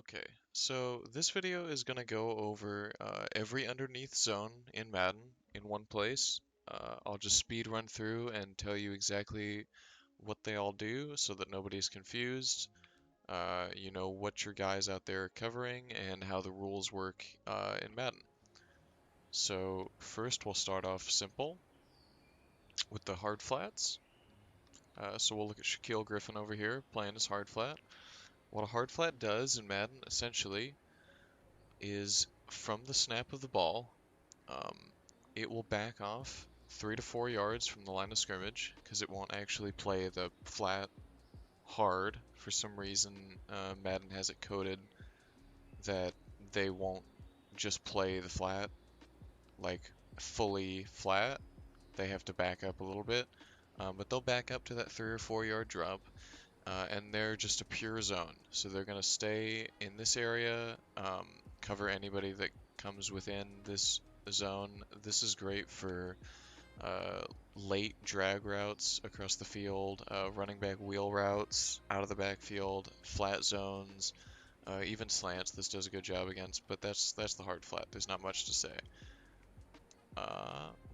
Okay, so this video is going to go over every underneath zone in Madden in one place. I'll just speed run through and tell you exactly what they all do so that nobody's confused. You know what your guys out there are covering and how the rules work in Madden. So first we'll start off simple with the hard flats. So we'll look at Shaquille Griffin over here playing his hard flat. What a hard flat does in Madden essentially is from the snap of the ball, um, it will back off 3 to 4 yards from the line of scrimmage because it won't actually play the flat hard. For some reason, Madden has it coded that they won't just play the flat like fully flat. They have to back up a little bit, but they'll back up to that 3 or 4 yard drop. And they're just a pure zone. So they're going to stay in this area, cover anybody that comes within this zone. This is great for late drag routes across the field, running back wheel routes out of the backfield, flat zones, even slants. This does a good job against, but that's the hard flat. There's not much to say.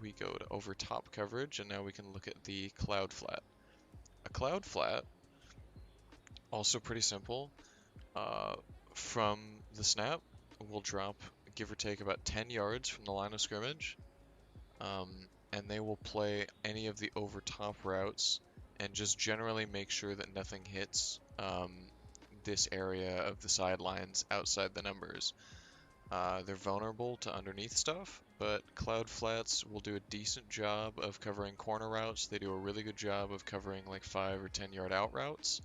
We go to over top coverage, and now we can look at the cloud flat. A cloud flat, also pretty simple. From the snap, we'll drop, give or take, about 10 yards from the line of scrimmage. And they will play any of the over top routes and just generally make sure that nothing hits this area of the sidelines outside the numbers. They're vulnerable to underneath stuff, but cloud flats will do a decent job of covering corner routes. They do a really good job of covering like 5 or 10 yard out routes.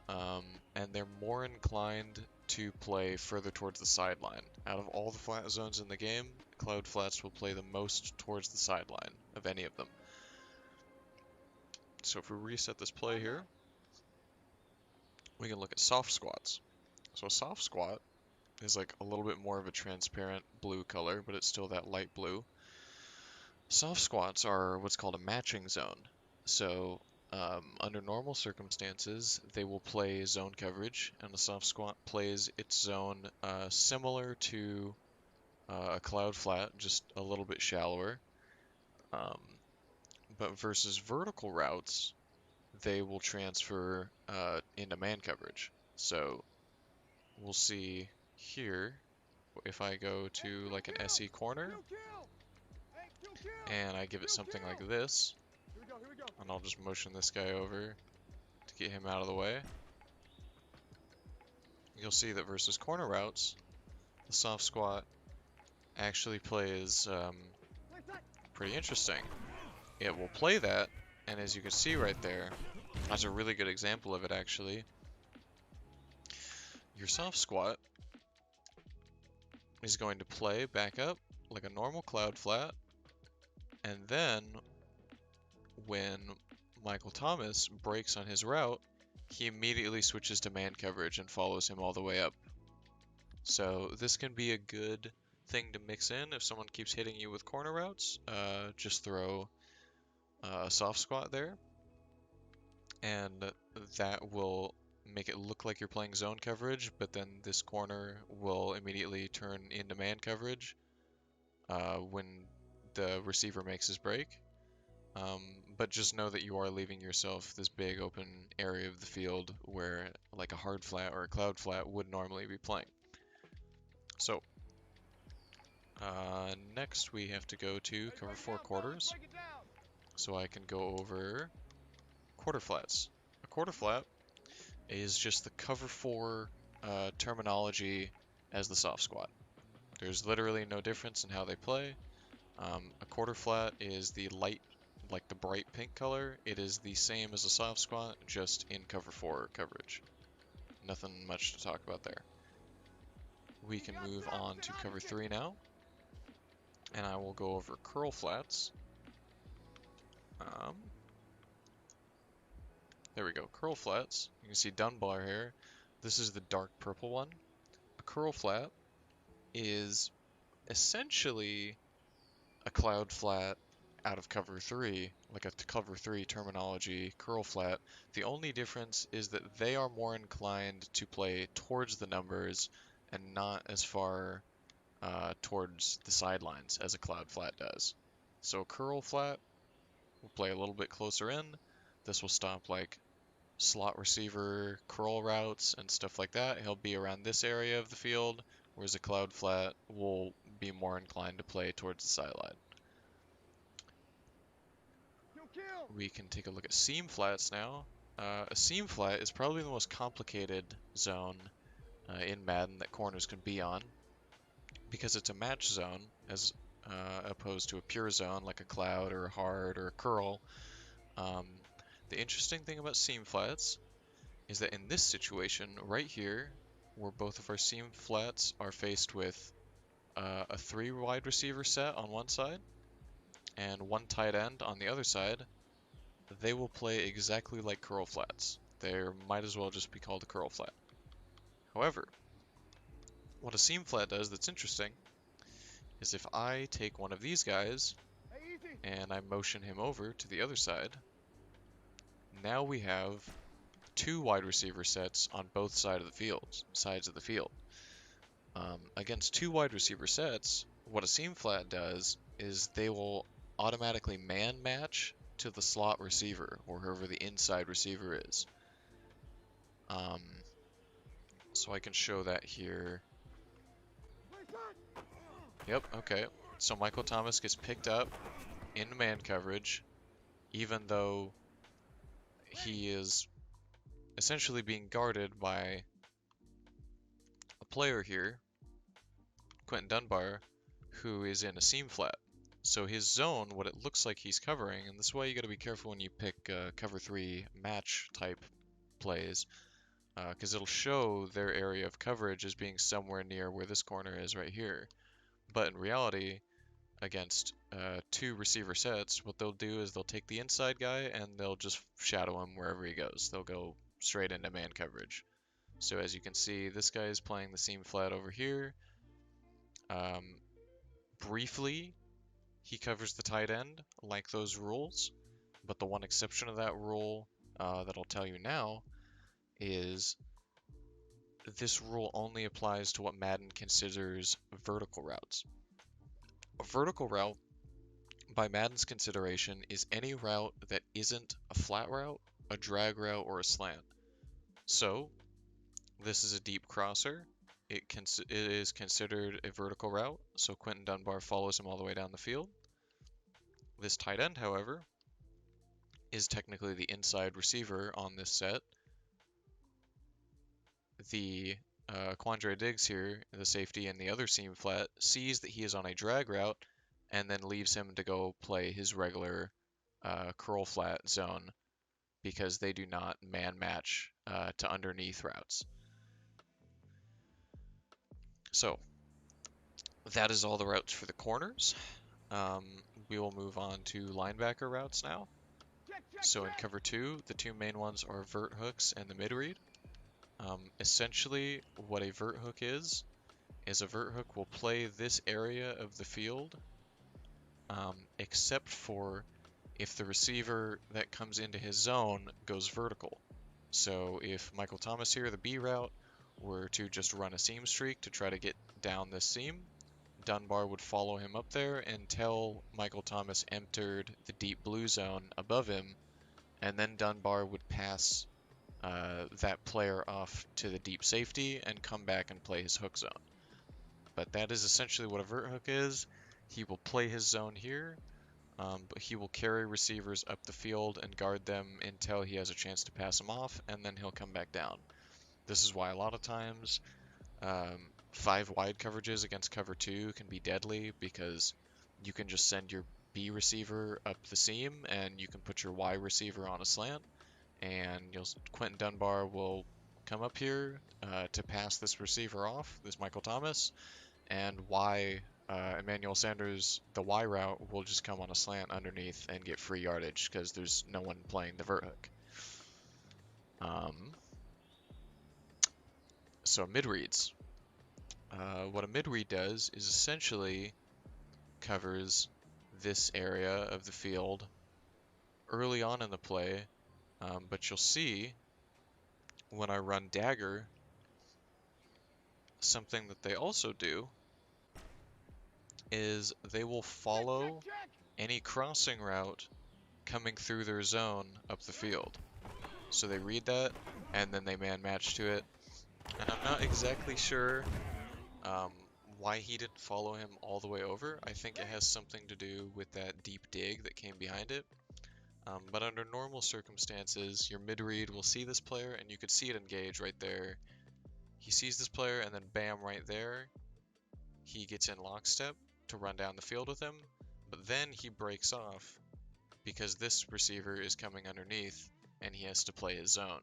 And they're more inclined to play further towards the sideline. Out of all the flat zones in the game, cloud flats will play the most towards the sideline of any of them. So if we reset this play here, we can look at soft squats. So a soft squat is like a little bit more of a transparent blue color, but it's still that light blue. Soft squats are what's called a matching zone. So under normal circumstances, they will play zone coverage, and the soft squat plays its zone similar to a cloud flat, just a little bit shallower. Um, but versus vertical routes, they will transfer into man coverage. So we'll see here, if I go to like an SE corner, and I give it something like this, and I'll just motion this guy over to get him out of the way. You'll see that versus corner routes, the soft squat actually plays pretty interesting. It will play that, and as you can see right there, that's a really good example of it actually. Your soft squat is going to play back up like a normal cloud flat, and then when Michael Thomas breaks on his route, he immediately switches to man coverage and follows him all the way up. So this can be a good thing to mix in if someone keeps hitting you with corner routes. Just throw a soft squat there, and that will make it look like you're playing zone coverage, but then this corner will immediately turn into man coverage when the receiver makes his break. But just know that you are leaving yourself this big open area of the field where like a hard flat or a cloud flat would normally be playing. So next we have to go to cover 4 quarters. So I can go over quarter flats. A quarter flat is just the cover 4 terminology as the soft squat. There's literally no difference in how they play. A quarter flat is the light, like the bright pink color. It is the same as a soft squat, just in cover 4 coverage. Nothing much to talk about there. We can move on to cover 3 now, and I will go over curl flats. There we go, curl flats. You can see Dunbar here. This is the dark purple one. A curl flat is essentially a cloud flat out of cover 3, like a cover 3 terminology curl flat. The only difference is that they are more inclined to play towards the numbers and not as far towards the sidelines as a cloud flat does. So curl flat will play a little bit closer in. This will stop like slot receiver curl routes and stuff like that. He'll be around this area of the field, whereas a cloud flat will be more inclined to play towards the sideline. We can take a look at seam flats now. A seam flat is probably the most complicated zone in Madden that corners can be on, because it's a match zone as opposed to a pure zone like a cloud or a hard or a curl. The interesting thing about seam flats is that in this situation right here, where both of our seam flats are faced with a 3 wide receiver set on one side and 1 tight end on the other side, they will play exactly like curl flats. They might as well just be called a curl flat. However, what a seam flat does that's interesting is if I take one of these guys and I motion him over to the other side, now we have 2 wide receiver sets on both sides of the field. Against 2 wide receiver sets, what a seam flat does is they will automatically man match to the slot receiver, or whoever the inside receiver is. So I can show that here. Yep, okay. So Michael Thomas gets picked up in man coverage, even though he is essentially being guarded by a player here, Quentin Dunbar, who is in a seam flat. So his zone, what it looks like he's covering, and this is why you got to be careful when you pick cover 3 match type plays, because it'll show their area of coverage as being somewhere near where this corner is right here. But in reality, against 2 receiver sets, what they'll do is they'll take the inside guy and they'll just shadow him wherever he goes. They'll go straight into man coverage. So as you can see, this guy is playing the seam flat over here. Briefly, he covers the tight end like those rules, but the one exception of that rule that I'll tell you now is this rule only applies to what Madden considers vertical routes. A vertical route, by Madden's consideration, is any route that isn't a flat route, a drag route, or a slant. So, this is a deep crosser. It is considered a vertical route, so Quentin Dunbar follows him all the way down the field. This tight end, however, is technically the inside receiver on this set. The Quandre Diggs here, the safety in the other seam flat, sees that he is on a drag route and then leaves him to go play his regular curl flat zone because they do not man match to underneath routes. So that is all the routes for the corners. We will move on to linebacker routes now. So in cover 2, the 2 main ones are vert hooks and the mid read. Essentially, what a vert hook is a vert hook will play this area of the field, except for if the receiver that comes into his zone goes vertical. So if Michael Thomas here, the B route, were to just run a seam streak to try to get down this seam, Dunbar would follow him up there until Michael Thomas entered the deep blue zone above him, and then Dunbar would pass that player off to the deep safety and come back and play his hook zone. But that is essentially what a vert hook is. He will play his zone here, but he will carry receivers up the field and guard them until he has a chance to pass them off, and then he'll come back down. This is why a lot of times 5 wide coverages against cover 2 can be deadly, because you can just send your B receiver up the seam and you can put your Y receiver on a slant, and Quentin Dunbar will come up here to pass this receiver off, this Michael Thomas, and Emmanuel Sanders, the Y route, will just come on a slant underneath and get free yardage because there's no one playing the vert hook. So mid reads. What a mid read does is essentially covers this area of the field early on in the play, but you'll see when I run dagger, something that they also do is they will follow any crossing route coming through their zone up the field. So they read that, and then they man match to it. And I'm not exactly sure um, why he didn't follow him all the way over. I think it has something to do with that deep dig that came behind it. But under normal circumstances, your mid-read will see this player, and you could see it engage right there. He sees this player, and then bam, right there, he gets in lockstep to run down the field with him, but then he breaks off because this receiver is coming underneath, and he has to play his zone.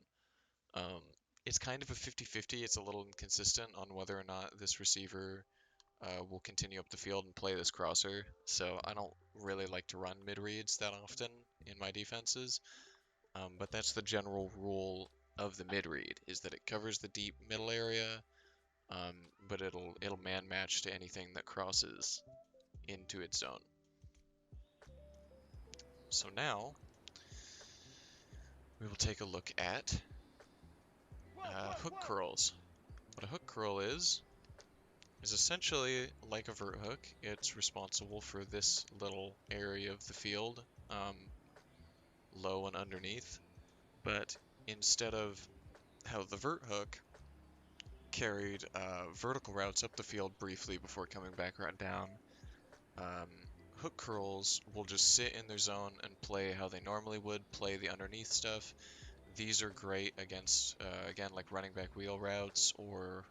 Um, it's kind of a 50-50. It's a little inconsistent on whether or not this receiver will continue up the field and play this crosser, so I don't really like to run mid-reads that often in my defenses. But that's the general rule of the mid-read, is that it covers the deep middle area, but it'll man match to anything that crosses into its zone. So now we will take a look at hook curls. What a hook curl is essentially like a vert hook. It's responsible for this little area of the field, low and underneath. But instead of how the vert hook carried vertical routes up the field briefly before coming back right down, hook curls will just sit in their zone and play how they normally would, play the underneath stuff. These are great against, again, like running back wheel routes or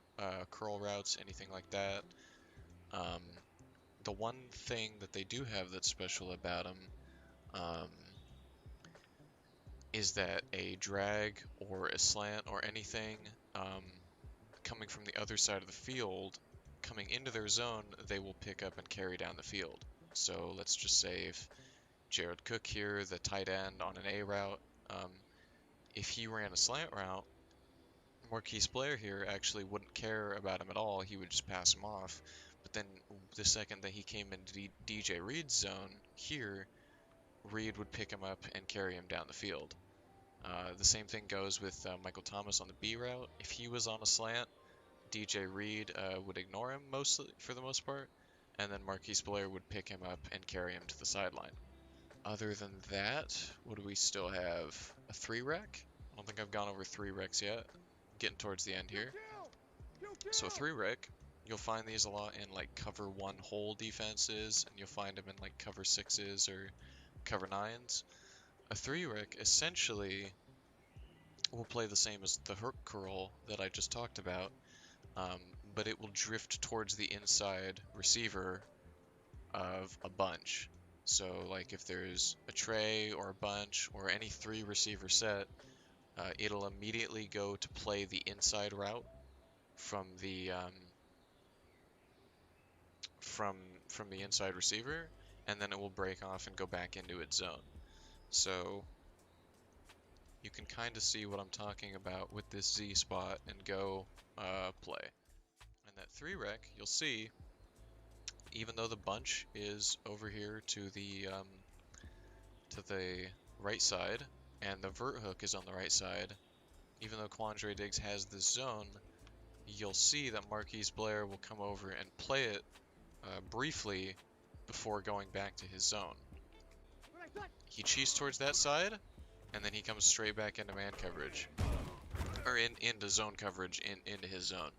curl routes, anything like that. The one thing that they do have that's special about them is that a drag or a slant or anything coming from the other side of the field, coming into their zone, they will pick up and carry down the field. So let's just say if Jared Cook here, the tight end on an A route, if he ran a slant route, Marquise Blair here actually wouldn't care about him at all. He would just pass him off. But then the second that he came into DJ Reed's zone here, Reed would pick him up and carry him down the field. The same thing goes with Michael Thomas on the B route. If he was on a slant, DJ Reed would ignore him for the most part, and then Marquise Blair would pick him up and carry him to the sideline. Other than that, what do we still have? A 3-rec? I don't think I've gone over 3-recs yet. Getting towards the end here. So a 3-rec, you'll find these a lot in like cover 1 hole defenses, and you'll find them in like cover 6s or cover 9s. A 3-rec essentially will play the same as the hook curl that I just talked about, but it will drift towards the inside receiver of a bunch. So like if there's a tray or a bunch or any 3 receiver set, it'll immediately go to play the inside route from the from the inside receiver, and then it will break off and go back into its zone. So you can kind of see what I'm talking about with this Z spot and go play. And that 3-rec, you'll see, even though the bunch is over here to the right side, and the vert hook is on the right side, even though Quandre Diggs has this zone, you'll see that Marquise Blair will come over and play it briefly before going back to his zone. He cheats towards that side, and then he comes straight back into man coverage, or into zone coverage, into his zone.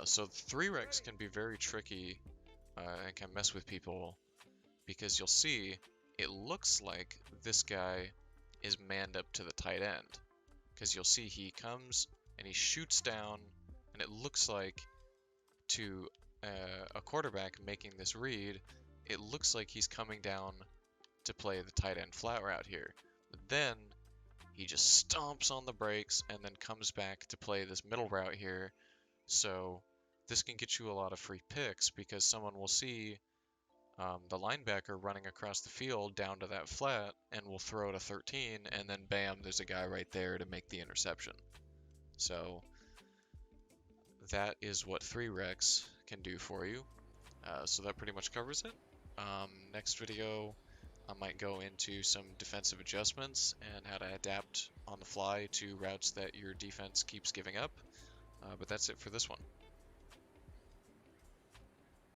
So 3-recs can be very tricky and can mess with people, because you'll see it looks like this guy is manned up to the tight end, because you'll see he comes and he shoots down, and it looks like to a quarterback making this read, it looks like he's coming down to play the tight end flat route here. But then he just stomps on the brakes and then comes back to play this middle route here. So this can get you a lot of free picks, because someone will see the linebacker running across the field down to that flat and will throw it a 13, and then bam, there's a guy right there to make the interception. So that is what 3-recs can do for you. So that pretty much covers it. Next video, I might go into some defensive adjustments and how to adapt on the fly to routes that your defense keeps giving up. But that's it for this one.